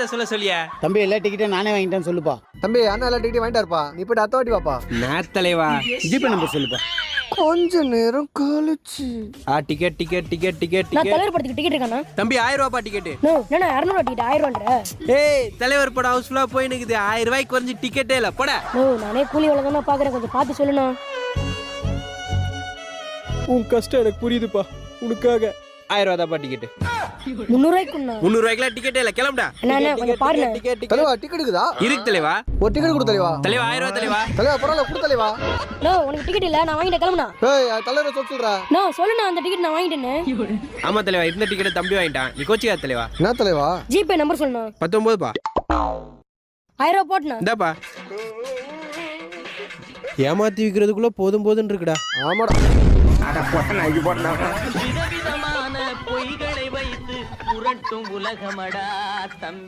யார சொல்ல சொல்லியா? தம்பி எல்லா டிக்கெட்டும் நானே வாங்கிட்டேன்னு சொல்லுப்பா. தம்பி அண்ணா எல்லா டிக்கெட்டும் வாங்கிட்டாருப்பா. நீ போய்ட்டு அத்த வாட்டி வாப்பா. நான் தலைவா. ஜிபே நம்பர் சொல்லுப்பா. கொஞ்ச நேரம் கழிச்சு டிக்கெட் டிக்கெட் டிக்கெட் டிக்கெட் நான் டிக்கெட். தலைவர் படத்துக்கு டிக்கெட் இருக்கானா? தம்பி 1000 ரூபாய் டிக்கெட். நோ என்ன 200 டிக்கெட் 1000 ரூபாய்டா. ஏய் தலைவர் படம் ஹவுஸ்ஃபுல்லா போய் நிக்குது. 1000 ரூபாய்க்கு குறைஞ்ச டிக்கெட்டே இல்ல. போடா. நோ நானே கூலி வேலை தானே பாக்குறேன், கொஞ்சம் பார்த்து சொல்லுண்ணா. உன் கஷ்டம் எனக்கு புரியுதுப்பா. உனக்காக 1000 ரூபாய் தான் டிக்கெட். 300 ரூபாய்க்குண்ணா. 300 ரூபாய்க்குலாம் டிக்கெட்டே இல்ல. கிளம்புடா. அண்ணா கொஞ்சம் பாருங்க. தலைவா டிக்கெட் இருக்குதா? இருக்கு தலைவா. ஒரு டிக்கெட் கொடு தலைவா. தலைவா 1000 ரூபாய் தலைவா. தலைவா பரவாயில்ல கொடு தலைவா. நோ உனக்கு டிக்கெட் இல்ல, நான் வாங்கிட்டேன், கிளம்புனா. ஏய் தலைவரை சொல்றா. நோ சொல்லுண்ணா, அந்த டிக்கெட் நான் வாங்கிட்டேன்னு. ஆமா தலைவா, இந்த டிக்கெட் தம்பி வாங்கிட்டான். நீ கோச்சிக்காத தலைவா. என்ன தலைவா? GPay number சொல்லுண்ணா. 19 பா. 1000 ரூபாய் போட்டுண்ணா. இந்தாப்பா. ஏமாத்தி விக்கிறதுக்குள்ள போதும் போதுன்னு இருக்குடா. ஆமாடா. விதவிதமான பொய்களை வைத்து புரட்டும் உலகமடா தம்பி.